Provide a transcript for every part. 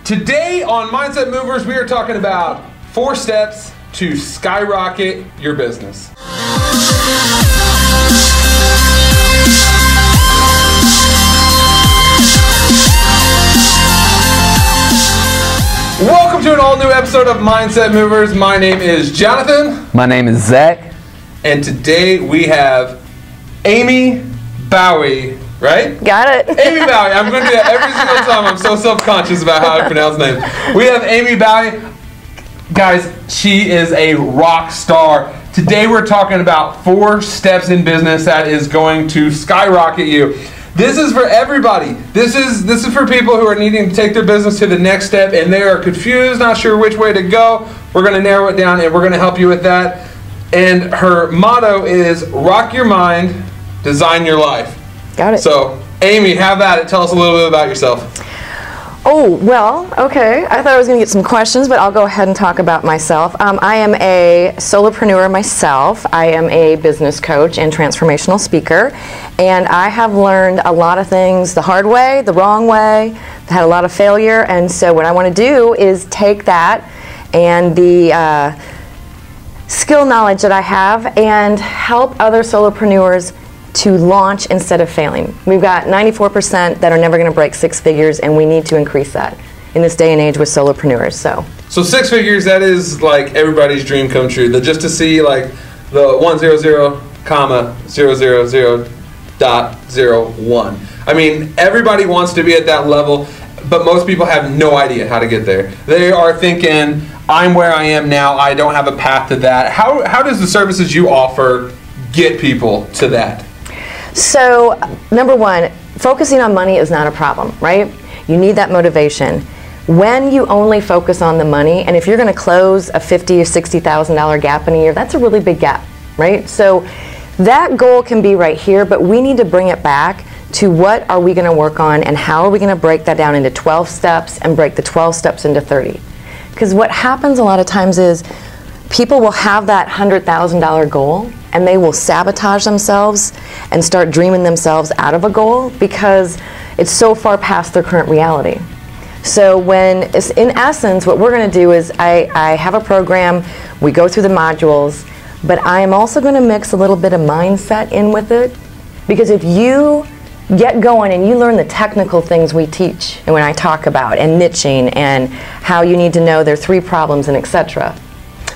Today on Mindset Movers, we are talking about 4 steps to skyrocket your business. Welcome to an all-new episode of Mindset Movers. My name is Jonathan. My name is Zach. And today we have Amy Baue, right? Got it. Amy Baue. I'm going to do that every single time. I'm so self-conscious about how I pronounce names. We have Amy Baue. Guys, she is a rock star. Today we're talking about 4 steps in business that is going to skyrocket you. This is for everybody. This is for people who are needing to take their business to the next step and they are confused, not sure which way to go. We're going to narrow it down and we're going to help you with that. And her motto is rock your mind, design your life. Got it. So, Amy, have at it. Tell us a little bit about yourself. Oh, well, okay. I thought I was going to get some questions, but I'll go ahead and talk about myself. I am a solopreneur myself. I am a business coach and transformational speaker, and I have learned a lot of things the hard way, the wrong way, had a lot of failure, and so what I want to do is take that and the skill knowledge that I have and help other solopreneurs to launch instead of failing. We've got 94% that are never going to break 6 figures, and we need to increase that in this day and age with solopreneurs. So 6 figures, that is like everybody's dream come true. Just to see like the 100, comma 000.01. I mean, everybody wants to be at that level, but most people have no idea how to get there. They are thinking, I'm where I am now, I don't have a path to that. How does the services you offer get people to that? So, number one, focusing on money is not a problem, right? You need that motivation. When you only focus on the money, and if you're going to close a $50,000 or $60,000 gap in a year, that's a really big gap, right? So that goal can be right here, but we need to bring it back to what are we going to work on and how are we going to break that down into 12 steps and break the 12 steps into 30. Because what happens a lot of times is people will have that $100,000 goal and they will sabotage themselves and start dreaming themselves out of a goal because it's so far past their current reality. So when, in essence, what we're going to do is I have a program, we go through the modules, but I am also going to mix a little bit of mindset in with it, because if you get going and you learn the technical things we teach and when I talk about and niching and how you need to know there are 3 problems and etc.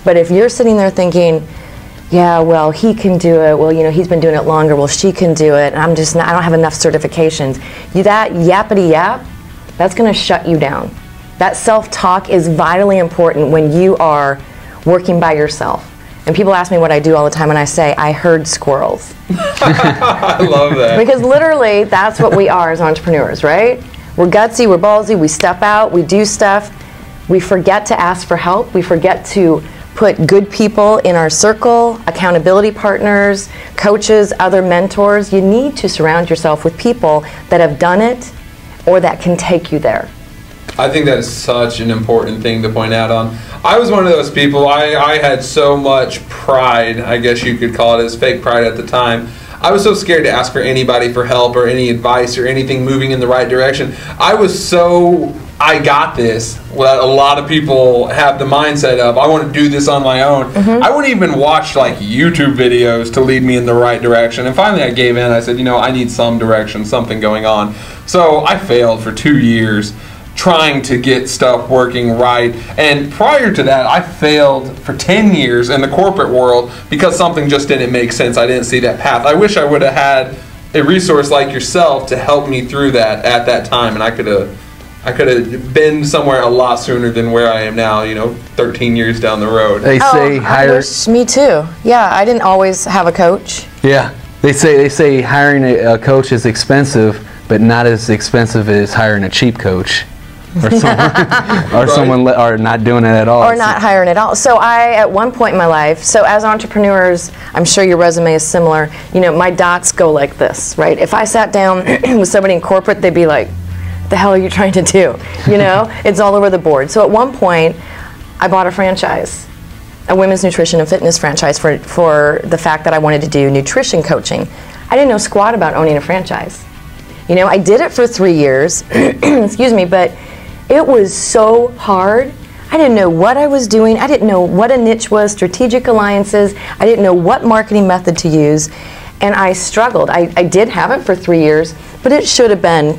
But if you're sitting there thinking, yeah, well, he can do it, well, you know, he's been doing it longer, well, she can do it, and I'm just not, I don't have enough certifications. That yappity yap, that's going to shut you down. That self-talk is vitally important when you are working by yourself. And people ask me what I do all the time, and I say, I herd squirrels. I love that. Because literally, that's what we are as entrepreneurs, right? We're gutsy, we're ballsy, we step out, we do stuff. We forget to ask for help. We forget to put good people in our circle, accountability partners, coaches, other mentors. You need to surround yourself with people that have done it or that can take you there. I think that is such an important thing to point out on. I was one of those people, I had so much pride, I guess you could call it, as fake pride at the time. I was so scared to ask for anybody for help or any advice or anything moving in the right direction. I was so, I got this. Well, a lot of people have the mindset of, I want to do this on my own. I wouldn't even watch like YouTube videos to lead me in the right direction. And finally I gave in. I said, you know, I need some direction, something going on. So I failed for 2 years trying to get stuff working right. And prior to that, I failed for 10 years in the corporate world because something just didn't make sense. I didn't see that path. I wish I would have had a resource like yourself to help me through that at that time, and I could have been somewhere a lot sooner than where I am now, you know, 13 years down the road. They say me too. Yeah, I didn't always have a coach. Yeah, they say hiring a coach is expensive, but not as expensive as hiring a cheap coach. Or someone, or not doing it at all. Or not hiring at all. So at one point in my life, so as entrepreneurs, I'm sure your resume is similar, you know, my dots go like this, right? If I sat down with somebody in corporate, they'd be like, what the hell are you trying to do? You know, it's all over the board. So at one point, I bought a franchise, a women's nutrition and fitness franchise for the fact that I wanted to do nutrition coaching. I didn't know squat about owning a franchise. You know, I did it for 3 years, excuse me, but It was so hard. I didn't know what I was doing. I didn't know what a niche was, strategic alliances. I didn't know what marketing method to use. And I struggled. I did have it for 3 years, but it should have been,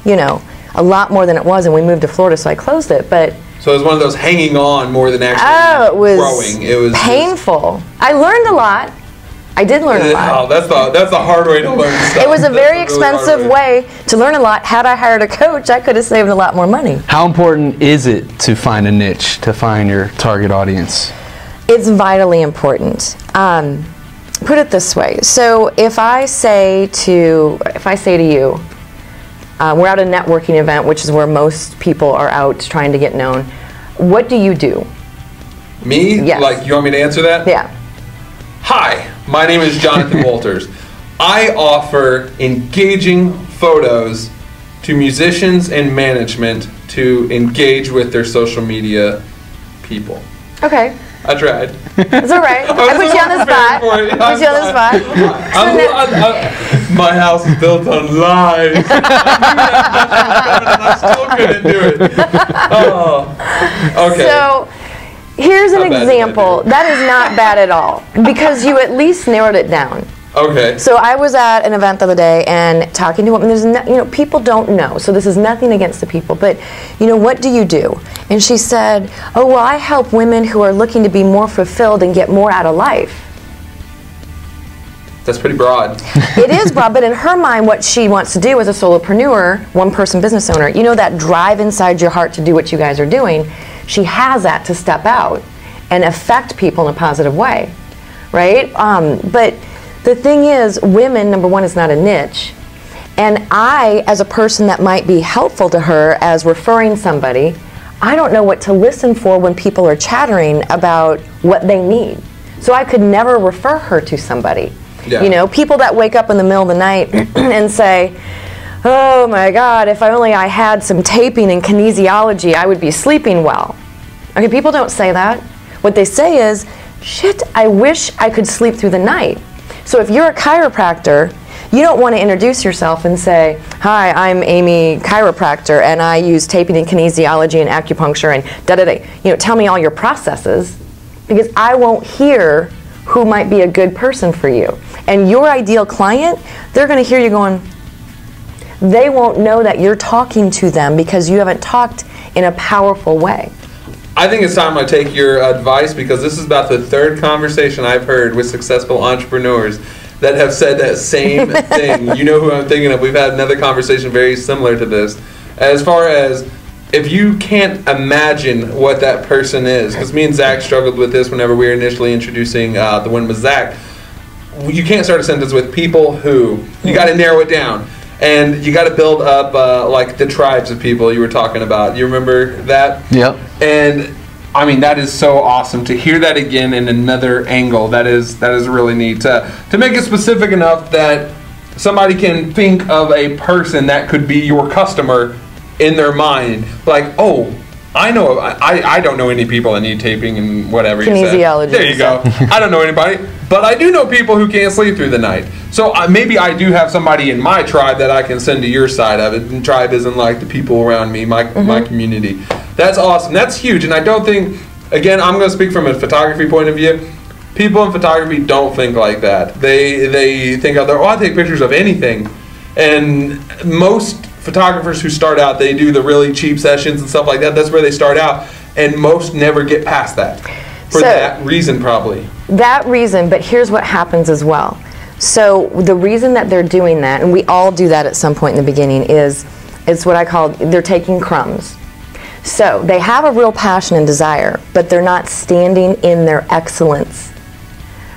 you know, a lot more than it was. And we moved to Florida, so I closed it. But so it was one of those hanging on more than actually growing. It was painful. I learned a lot. I did learn a lot. Oh, that's a hard way to learn stuff. It was a very expensive way to learn a lot. Had I hired a coach, I could have saved a lot more money. How important is it to find a niche, to find your target audience? It's vitally important. Put it this way. So if I say to you, we're at a networking event, which is where most people are out trying to get known. What do you do? Me? Yes. Like, you want me to answer that? Yeah. Hi, my name is Jonathan Walters. I offer engaging photos to musicians and management to engage with their social media people. Okay. I tried. It's all right. I put you on the spot. Put you on the spot. My house is built on lies. I still couldn't do it. Oh, okay. So here's an example. That is not bad at all because you at least narrowed it down. Okay. So I was at an event the other day and talking to women. There's you know, people don't know. So this is nothing against the people, but you know, what do you do? And she said, "Oh, well, I help women who are looking to be more fulfilled and get more out of life." That's pretty broad. It is broad, but in her mind, what she wants to do as a solopreneur, one-person business owner, you know, that drive inside your heart to do what you guys are doing, she has that to step out and affect people in a positive way, right? But the thing is, women, number one, is not a niche. And I, as a person that might be helpful to her as referring somebody, I don't know what to listen for when people are chattering about what they need. So I could never refer her to somebody. Yeah. You know, people that wake up in the middle of the night and say, "Oh my God, if only I had some taping and kinesiology, I would be sleeping well." Okay, people don't say that. What they say is, "Shit, I wish I could sleep through the night." So if you're a chiropractor, you don't want to introduce yourself and say, "Hi, I'm Amy, chiropractor, and I use taping and kinesiology and acupuncture and da-da-da." You know, tell me all your processes, because I won't hear who might be a good person for you. And your ideal client, they're going to hear you going, they won't know that you're talking to them because you haven't talked in a powerful way. I think it's time I take your advice, because this is about the third conversation I've heard with successful entrepreneurs that have said that same thing. You know who I'm thinking of. We've had another conversation very similar to this. As far as if you can't imagine what that person is, because me and Zach struggled with this whenever we were initially introducing the one with Zach. You can't start a sentence with people who. You got to narrow it down. And you got to build up like the tribes of people you were talking about. You remember that? Yep. And I mean, that is so awesome to hear that again in another angle. That is really neat to make it specific enough that somebody can think of a person that could be your customer in their mind. Like, oh, I know. I don't know any people that need taping and whatever you said. Kinesiology. There you go. I don't know anybody, but I do know people who can't sleep through the night. So maybe I do have somebody in my tribe that I can send to your side of it. And tribe isn't like the people around me, my community. That's awesome. That's huge. And I don't think, again, I'm going to speak from a photography point of view. People in photography don't think like that. They think out there, oh, I take pictures of anything. And most photographers who start out, they do the really cheap sessions and stuff like that. That's where they start out. And most never get past that. For that reason, probably. That reason, but here's what happens as well. So the reason that they're doing that, and we all do that at some point in the beginning, is it's what I call, they're taking crumbs. So they have a real passion and desire, but they're not standing in their excellence.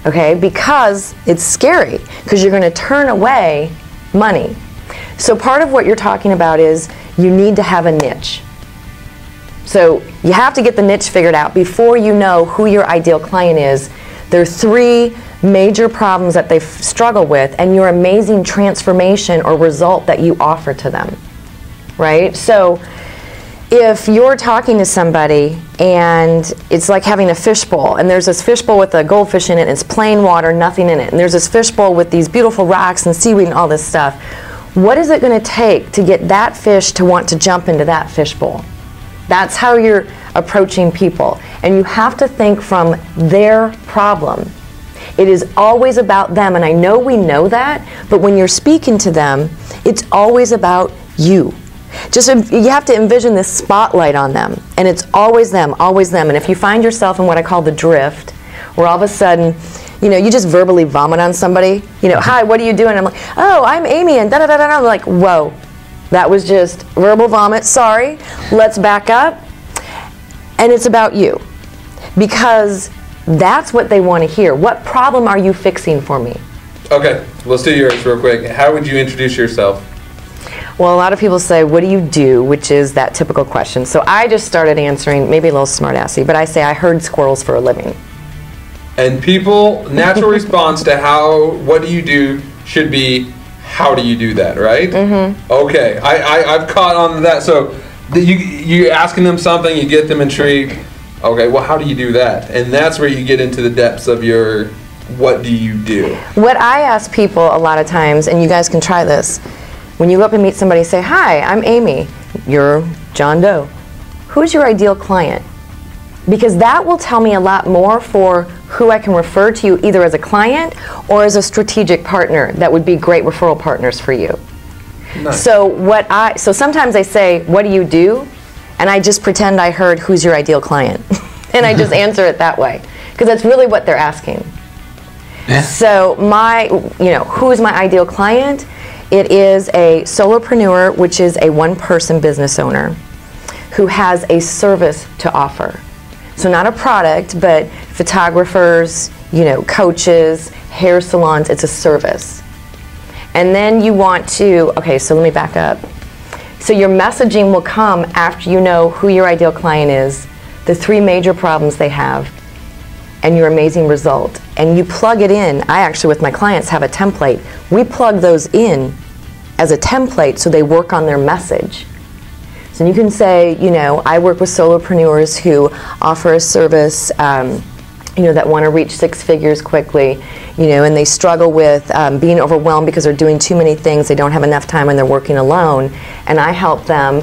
Okay, because it's scary, because you're going to turn away money. So part of what you're talking about is you need to have a niche. So you have to get the niche figured out before you know who your ideal client is. There are 3 major problems that they struggle with, and your amazing transformation or result that you offer to them, right? So if you're talking to somebody and it's like having a fishbowl, and there's this fishbowl with a goldfish in it, and it's plain water, nothing in it, and there's this fishbowl with these beautiful rocks and seaweed and all this stuff, what is it going to take to get that fish to want to jump into that fishbowl? That's how you're approaching people. And you have to think from their problem. It is always about them, and I know we know that, but when you're speaking to them, it's always about you. You have to envision this spotlight on them, and it's always them, always them. And if you find yourself in what I call the drift, where all of a sudden, you just verbally vomit on somebody, hi, what are you doing? I'm like, oh, I'm Amy, and da-da-da-da. I'm like, whoa, that was just verbal vomit, sorry, let's back up. And it's about you, because that's what they want to hear. What problem are you fixing for me? Okay, let's do yours real quick. How would you introduce yourself? Well, a lot of people say, what do you do? Which is that typical question. So I just started answering, maybe a little smart-assy, but I say I herd squirrels for a living. And people, natural response to what do you do should be, how do you do that, right? Mm-hmm. Okay, I've caught on to that. So you're asking them something, you get them intrigued. Okay, well, how do you do that? And that's where you get into the depths of your, what do you do? What I ask people a lot of times, and you guys can try this, when you go up and meet somebody, say, hi, I'm Amy. You're John Doe. Who's your ideal client? Because that will tell me a lot more for who I can refer to you either as a client or as a strategic partner that would be great referral partners for you. Nice. So sometimes I say, what do you do? And I just pretend I heard, who's your ideal client? And I just answer it that way. Because that's really what they're asking. Yeah. So who is my ideal client? It is a solopreneur, which is a one-person business owner who has a service to offer. So not a product, but photographers, coaches, hair salons, it's a service. And then you want to, okay, so let me back up. So your messaging will come after you know who your ideal client is, the 3 major problems they have, and your amazing result. And you plug it in. I actually, with my clients, have a template. We plug those in as a template so they work on their message. So you can say, I work with solopreneurs who offer a service, that want to reach 6 figures quickly, and they struggle with being overwhelmed because they're doing too many things, they don't have enough time, and they're working alone. And I help them,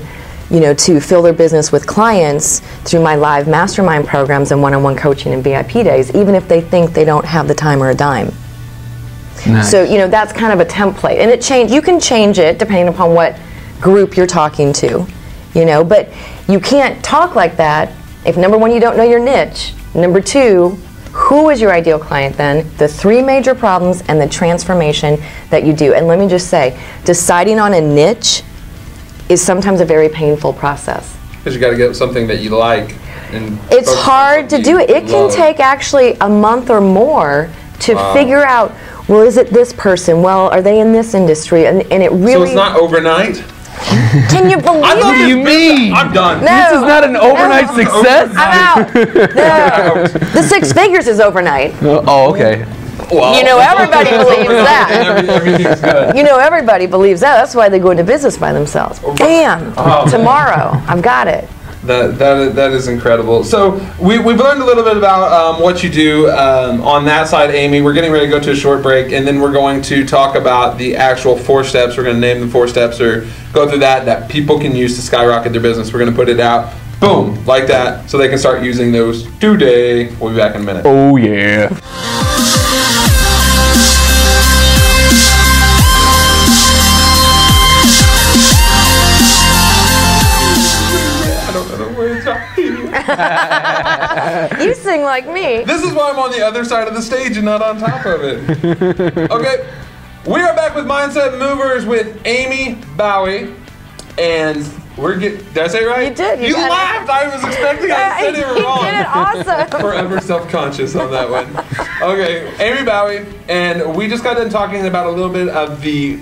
to fill their business with clients through my live mastermind programs and one-on-one coaching and VIP days, even if they think they don't have the time or a dime. Nice. So, that's kind of a template. And you can change it depending upon what group you're talking to, but you can't talk like that if, number 1, you don't know your niche. Number 2, who is your ideal client then? The 3 major problems and the transformation that you do. And let me just say, deciding on a niche is sometimes a very painful process. Because you got to get something that you like. And it's hard to do it. It can take actually a month or more to figure out, well, is it this person? Well, are they in this industry? And it really... So it's not overnight? Can you believe it? What do you mean? I'm done. No, this is not an overnight success? I'm out. No. The 6 figures is overnight. Oh, okay. Well, everybody believes that. Everything's good. Everybody believes that. That's why they go into business by themselves. Bam! Tomorrow. I've got it. That is incredible. So we've learned a little bit about what you do on that side, Amy. We're getting ready to go to a short break, and then we're going to talk about the actual 4 steps. We're going to name the 4 steps or go through that people can use to skyrocket their business. We're going to put it out, boom, like that, so they can start using those today. We'll be back in a minute. Oh, yeah. You sing like me. This is why I'm on the other side of the stage and not on top of it. Okay, we are back with Mindset Movers with Amy Baue, and did I say it right? You did. You laughed. I was expecting I said it wrong. You did it awesome. Forever self-conscious on that one. Okay, Amy Baue, and we just got done talking about a little bit of the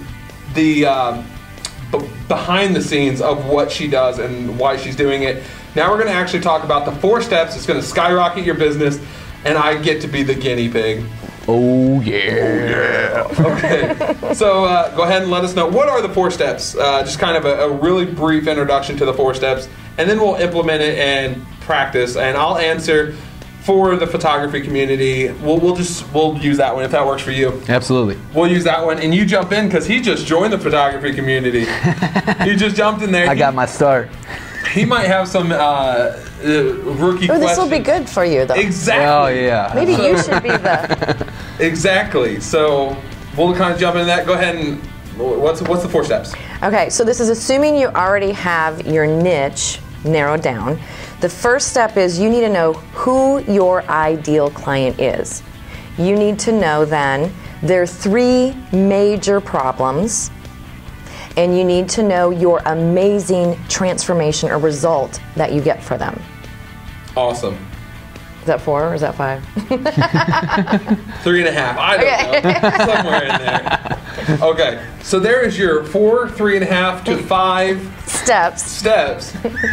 behind the scenes of what she does and why she's doing it. Now we're going to actually talk about the 4 steps. It's going to skyrocket your business, and I get to be the guinea pig. Oh, yeah. Okay. So go ahead and let us know. What are the 4 steps? Just kind of a really brief introduction to the 4 steps, and then we'll implement it and practice. And I'll answer for the photography community. We'll use that one if that works for you. Absolutely. We'll use that one, and you jump in because he just joined the photography community. He just jumped in there. I got my start. He might have some rookie Oh, this will questions. be good for you, though. Exactly. Oh, yeah. Maybe you should be the... Exactly. So we'll kind of jump into that. Go ahead and what's the 4 steps? Okay, so this is assuming you already have your niche narrowed down. The first step is you need to know who your ideal client is. You need to know then there are 3 major problems, and you need to know your amazing transformation or result that you get for them. Awesome. Is that 4 or is that 5? 3.5. I don't know. Somewhere in there. Okay. So there is your 4, 3.5 to 5 Steps.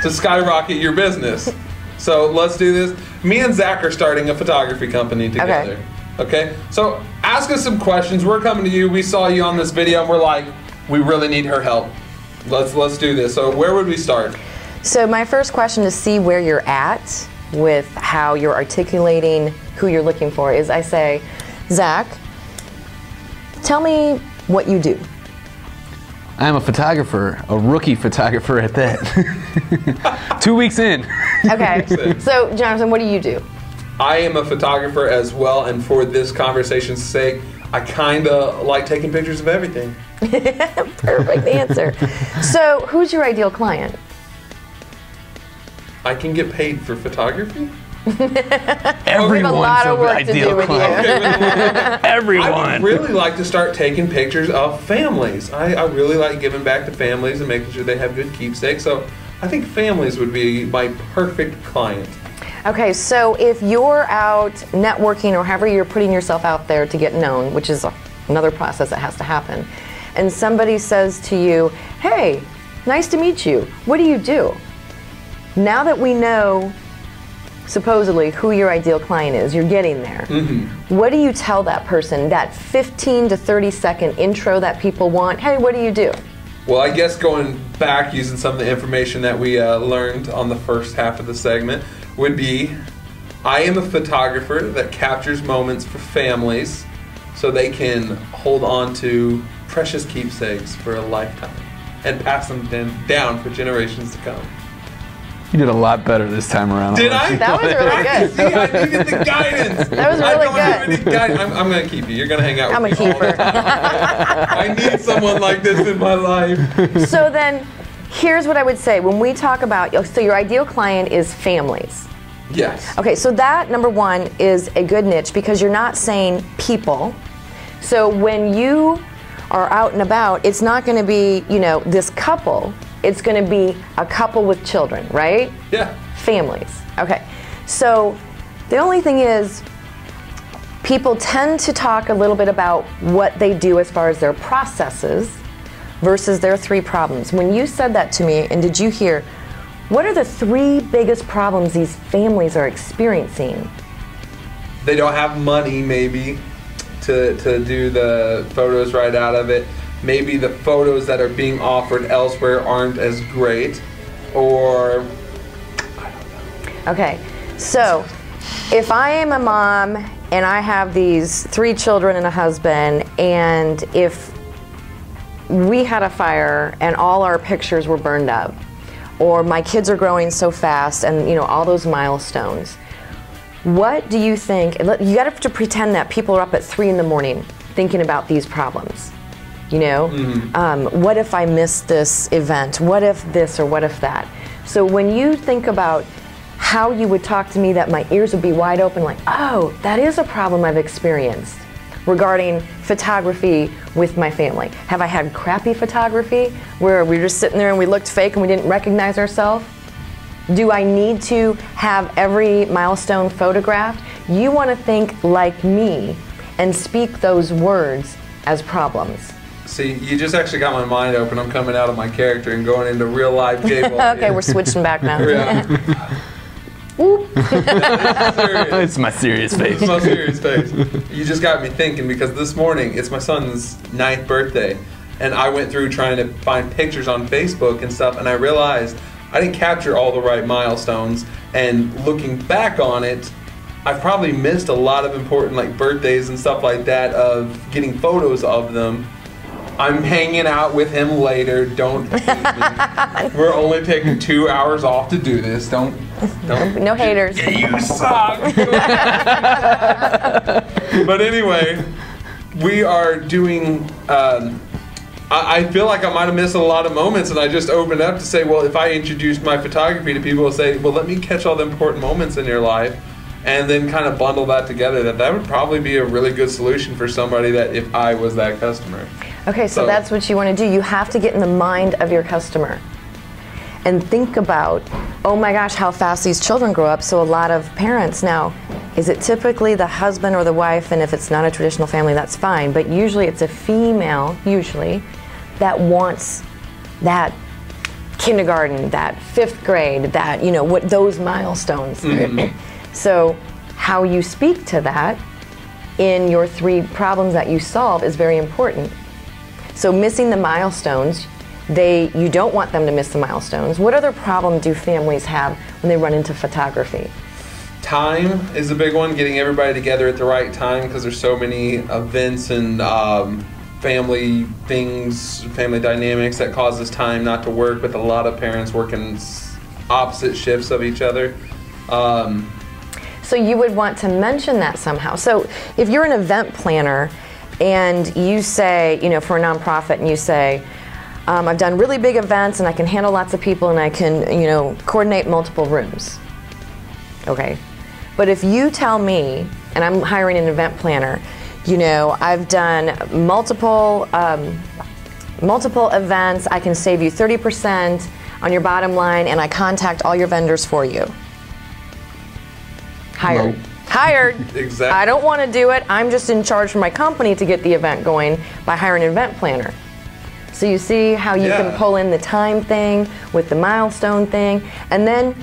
to skyrocket your business. So let's do this. Me and Zach are starting a photography company together. Okay. So ask us some questions. We're coming to you. We saw you on this video and we're like, we really need her help. Let's do this. So where would we start? So my first question to see where you're at with how you're articulating who you're looking for is I say, Zach, tell me what you do. I'm a photographer, a rookie photographer at that. 2 weeks in. Okay. So Jonathan, what do you do? I am a photographer as well, and for this conversation's sake, I kind of like taking pictures of everything. Perfect answer. So who's your ideal client? I can get paid for photography? Everyone's we have a lot of work to do with you. Everyone. I would really like to start taking pictures of families. I really like giving back to families and making sure they have good keepsakes. So I think families would be my perfect client. Okay, so if you're out networking or however you're putting yourself out there to get known, which is another process that has to happen, and somebody says to you, hey, nice to meet you, what do you do? Now that we know supposedly who your ideal client is, you're getting there. Mm-hmm. What do you tell that person, that 15 to 30 second intro that people want? Hey, what do you do? Well, I guess going back using some of the information that we learned on the first half of the segment would be, I am a photographer that captures moments for families so they can hold on to precious keepsakes for a lifetime and pass them down for generations to come. You did a lot better this time around. Did I? That was really good. See, I needed the guidance. That was really good. I'm going to keep you. You're going to hang out with I'm me. a keeper. I need someone like this in my life. So then, here's what I would say. When we talk about, so your ideal client is families. Yes. Okay, so that, number 1, is a good niche because you're not saying people. So when you are out and about, it's not going to be, this couple. It's going to be a couple with children, right? Yeah. Families. Okay. So the only thing is, people tend to talk a little bit about what they do as far as their processes versus their 3 problems. When you said that to me, and did you hear, what are the 3 biggest problems these families are experiencing? They don't have money, maybe, to do the photos right out of it. Maybe the photos that are being offered elsewhere aren't as great, or I don't know. Okay, so if I am a mom and I have these 3 children and a husband, and if we had a fire and all our pictures were burned up, or my kids are growing so fast and all those milestones, what do you think? You got to pretend that people are up at 3 in the morning thinking about these problems. What if I missed this event? What if this or what if that? So when you think about how you would talk to me, that my ears would be wide open like, oh, that is a problem I've experienced regarding photography with my family. Have I had crappy photography where we were just sitting there and we looked fake and we didn't recognize ourselves? Do I need to have every milestone photographed? You want to think like me and speak those words as problems. See, you just actually got my mind open. I'm coming out of my character and going into real life J-Ball. Okay, we're switching back now. Yeah. It's my serious face. It's my serious face. You just got me thinking because this morning it's my son's 9th birthday, and I went through trying to find pictures on Facebook and stuff, and I realized I didn't capture all the right milestones. And looking back on it, I've probably missed a lot of important birthdays and stuff like that of getting photos of them. I'm hanging out with him later. Don't hate me. We're only taking 2 hours off to do this. Don't. No haters. You suck. But anyway, we are doing. I feel like I might have missed a lot of moments, and I just opened up to say, well, if I introduced my photography to people, say, well, let me catch all the important moments in your life, and then kind of bundle that together. That would probably be a really good solution for somebody that if I was that customer. Okay, so that's what you want to do. You have to get in the mind of your customer and think about, oh my gosh, how fast these children grow up. So a lot of parents now, is it typically the husband or the wife, and if it's not a traditional family, that's fine, but usually it's a female, that wants that kindergarten, that 5th grade, that, what those milestones. Mm-hmm. So how you speak to that in your 3 problems that you solve is very important. So missing the milestones, you don't want them to miss the milestones. What other problem do families have when they run into photography? Time is a big one, getting everybody together at the right time, because there's so many events and family things, family dynamics that causes time not to work, with a lot of parents working opposite shifts of each other. So you would want to mention that somehow. So if you're an event planner and you say, for a nonprofit, and you say, I've done really big events and I can handle lots of people and I can, coordinate multiple rooms. Okay. But if you tell me, and I'm hiring an event planner, I've done multiple events, I can save you 30% on your bottom line, and I contact all your vendors for you. Hired. No. Hired. Exactly. I don't want to do it. I'm just in charge for my company to get the event going by hiring an event planner. So you see how you can pull in the time thing with the milestone thing, and then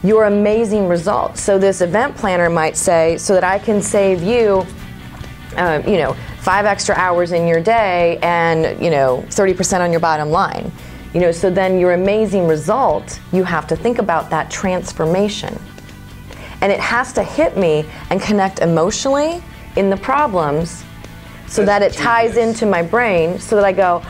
your amazing results. So this event planner might say, so that I can save you, 5 extra hours in your day and, 30% on your bottom line. So then your amazing result, you have to think about that transformation. And it has to hit me and connect emotionally in the problems so that it ties into my brain, so that I go,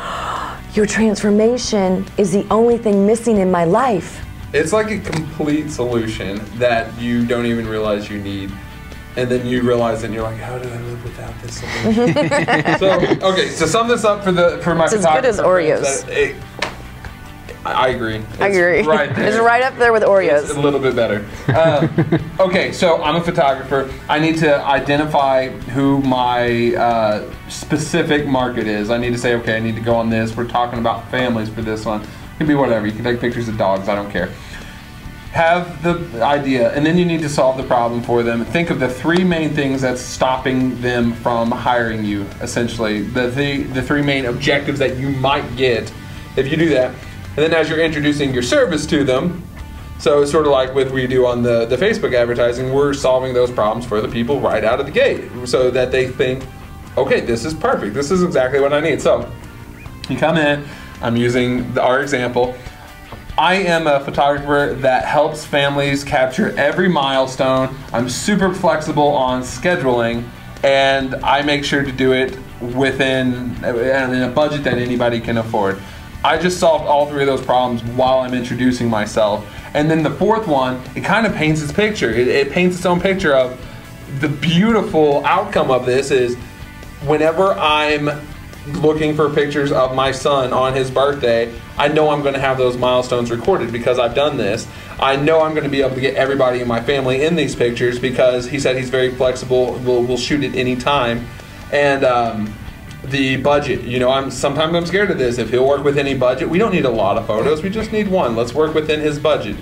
your transformation is the only thing missing in my life. It's like a complete solution that you don't even realize you need. And then you realize it and you're like, how did I live without this solution? So sum this up for my it's as good as Oreos. I agree. I agree. Right there. It's right up there with Oreos. It's a little bit better. Okay, so I'm a photographer. I need to identify who my specific market is. I need to say, okay, I need to go on this. We're talking about families for this one. It can be whatever. You can take pictures of dogs. I don't care. Have the idea, and then you need to solve the problem for them. Think of the 3 main things that's stopping them from hiring you, essentially. The 3 main objectives that you might get if you do that. And then as you're introducing your service to them, so it's sort of like what we do on the Facebook advertising, we're solving those problems for the people right out of the gate, so that they think, okay, this is perfect. This is exactly what I need. So you come in, I'm using our example. I am a photographer that helps families capture every milestone. I'm super flexible on scheduling, and I make sure to do it within a budget that anybody can afford. I just solved all 3 of those problems while I'm introducing myself. And then the 4th one, it kind of paints its picture. It paints its own picture of the beautiful outcome of this is whenever I'm looking for pictures of my son on his birthday, I know I'm going to have those milestones recorded because I've done this. I know I'm going to be able to get everybody in my family in these pictures because he said he's very flexible. We'll shoot at any time. And the budget, sometimes I'm scared of this. If he'll work with any budget, we don't need a lot of photos. We just need 1. Let's work within his budget.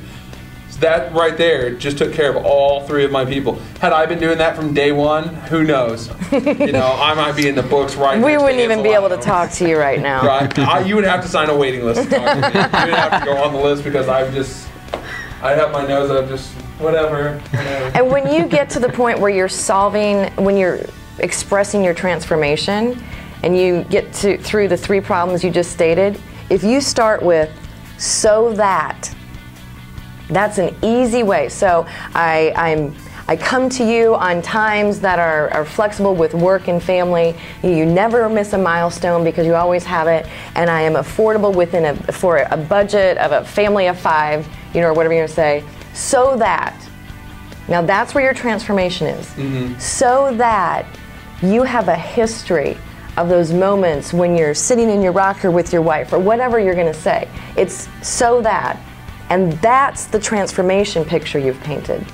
So that right there just took care of all 3 of my people. Had I been doing that from day 1, who knows? I might be in the books right now. We wouldn't even be able to talk to you right now. Right? You would have to sign a waiting list to talk to me. You would have to go on the list because I have my nose up, just whatever. And when you get to the point where you're when you're expressing your transformation, and you get through the 3 problems you just stated, if you start with so that's an easy way. So I come to you on times that are flexible with work and family. You never miss a milestone because you always have it. And I am affordable for a budget of a family of 5, or whatever you're going to say, so that, now that's where your transformation is, so that you have a history of those moments when you're sitting in your rocker with your wife or whatever you're going to say. It's so that, and that's the transformation picture you've painted.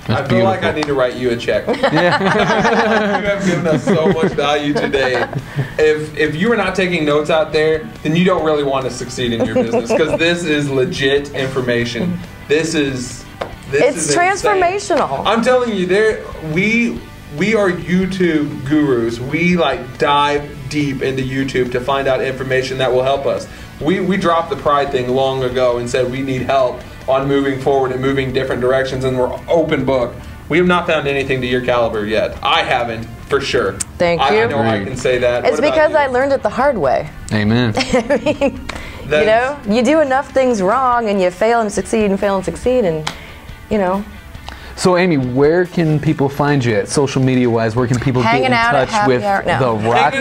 I feel like I need to write you a check. You have given us so much value today. If you are not taking notes out there, then you don't really want to succeed in your business, because this is legit information. It's transformational. Insane. I'm telling you, we are YouTube gurus. We dive deep into YouTube to find out information that will help us. We dropped the pride thing long ago and said we need help on moving forward and moving different directions, and we're open book. We have not found anything to your caliber yet. I haven't, for sure. Thank you. I know I can say that. It's because I learned it the hard way. Amen. I mean, you do enough things wrong and you fail and succeed and fail and succeed, and So Amy, where can people find you at social media wise? Where can people get in touch with the rock?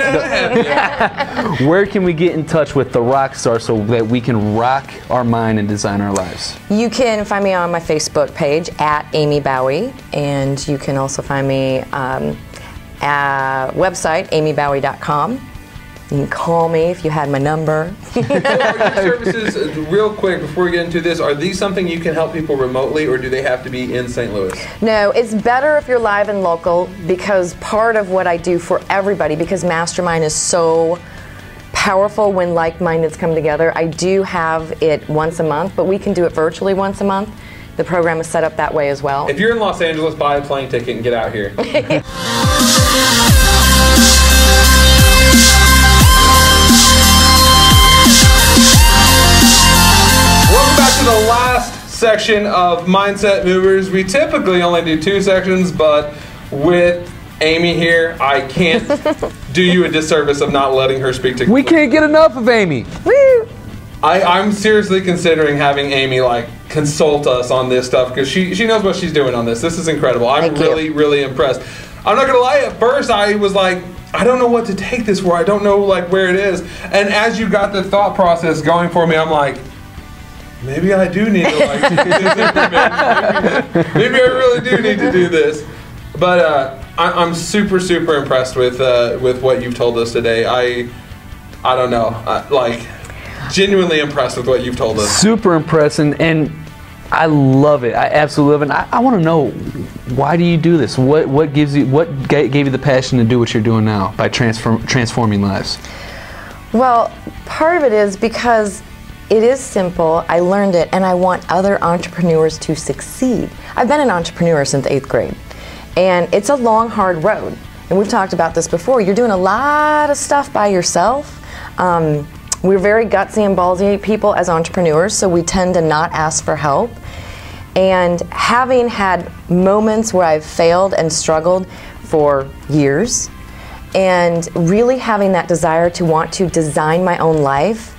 Where can we get in touch with the rock star so that we can rock our mind and design our lives? You can find me on my Facebook page at Amy Baue, and you can also find me at website amybaue.com. You can call me if you had my number. So are your services, real quick before we get into this, are these something you can help people remotely, or do they have to be in St. Louis? No, it's better if you're live and local, because part of what I do for everybody, because Mastermind is so powerful when like-mindeds come together, I do have it once a month, but we can do it virtually once a month. The program is set up that way as well. If you're in Los Angeles, buy a plane ticket and get out here. Welcome back to the last section of Mindset Movers. We typically only do 2 sections, but with Amy here, I can't do you a disservice of not letting her speak to. We can't get enough of Amy. Woo! I'm seriously considering having Amy consult us on this stuff, because she knows what she's doing on this. This is incredible. I'm really impressed. I'm not gonna lie, at first I was like, I don't know what to take this for. I don't know where it is. And as you got the thought process going for me, I'm like, maybe I do need to do this information. Maybe I really do need to do this. But I'm super impressed with what you've told us today. I don't know, genuinely impressed with what you've told us. Super impressed, and I love it. I absolutely love it. I want to know, why do you do this? What gave you the passion to do what you're doing now by transforming lives? Well, part of it is because it is simple. I learned it, and I want other entrepreneurs to succeed. I've been an entrepreneur since 8th grade, and it's a long, hard road. And we've talked about this before. You're doing a lot of stuff by yourself. We're very gutsy and ballsy people as entrepreneurs, so we tend to not ask for help. And having had moments where I've failed and struggled for years, and really having that desire to want to design my own life,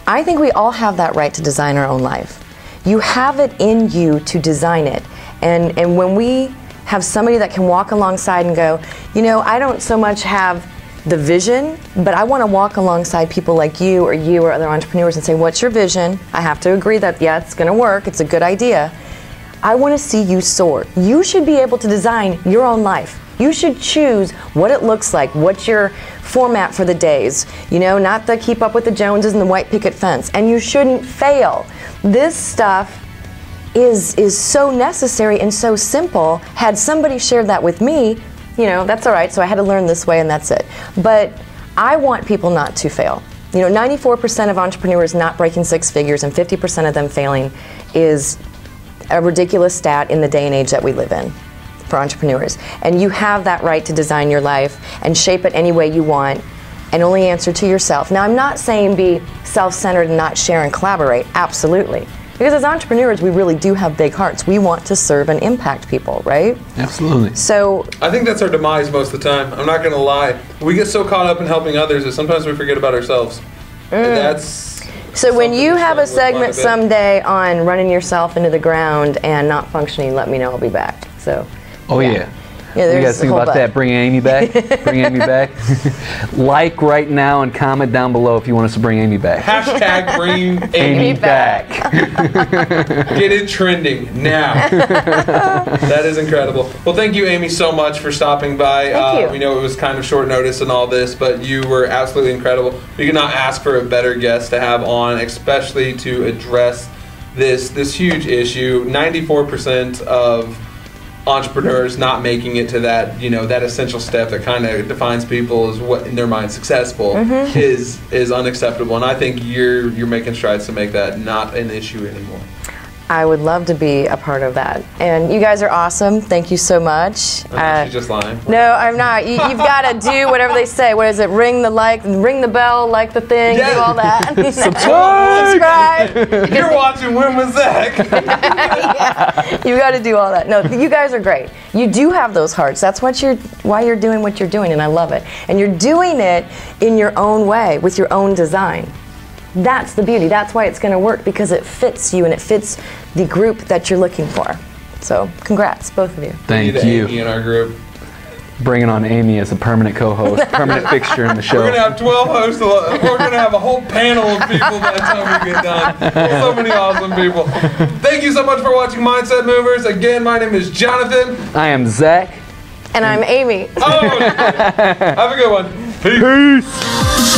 I think we all have that right to design our own life. You have it in you to design it. And when we have somebody that can walk alongside and go, I don't so much have the vision, but I want to walk alongside people like you or other entrepreneurs and say, what's your vision? I have to agree that, yeah, it's going to work. It's a good idea. I want to see you soar. You should be able to design your own life. You should choose what it looks like. What's your format for the days? Not the keep up with the Joneses and the white picket fence. And you shouldn't fail. This stuff is so necessary and so simple. Had somebody shared that with me, that's all right, so I had to learn this way and that's it. But I want people not to fail. 94% of entrepreneurs not breaking 6 figures and 50% of them failing is a ridiculous stat in the day and age that we live in for entrepreneurs. And you have that right to design your life and shape it any way you want, and only answer to yourself. Now, I'm not saying be self-centered and not share and collaborate, absolutely. Because as entrepreneurs, we really do have big hearts. We want to serve and impact people, right? Absolutely. So I think that's our demise most of the time. I'm not going to lie. We get so caught up in helping others that sometimes we forget about ourselves. And that's so when you have a segment someday on running yourself into the ground and not functioning, let me know. I'll be back. So So. Oh yeah. Yeah, You guys think about that? Bring Amy back. Bring Amy back. Like right now and comment down below if you want us to bring Amy back. Hashtag bring Amy back. Get it trending now. That is incredible. Well, thank you, Amy, so much for stopping by. Thank you. We know it was kind of short notice and all this, but you were absolutely incredible. We could not ask for a better guest to have on, especially to address this huge issue. 94% of entrepreneurs not making it to that, that essential step that kind of defines people as what in their mind successful is unacceptable, and I think you're making strides to make that not an issue anymore. I would love to be a part of that, and you guys are awesome. Thank you so much. She's just lying. No, I'm not. You've got to do whatever they say. What is it? Ring the bell, like the thing, Yes. do all that. Subscribe. You're watching When Was Zach? Yeah, you got to do all that. No, you guys are great. You do have those hearts. That's why you're doing what you're doing, and I love it. And you're doing it in your own way, with your own design. That's the beauty. That's why it's going to work, because it fits you and it fits the group that you're looking for. So, congrats, both of you. Thank We need you. Amy in our group. Bringing on Amy as a permanent co-host, permanent fixture in the show. We're going to have 12 hosts. We're going to have a whole panel of people by the time we get done. So many awesome people. Thank you so much for watching Mindset Movers. Again, my name is Jonathan. I am Zach. And I'm Amy. Oh, have a good one. Peace.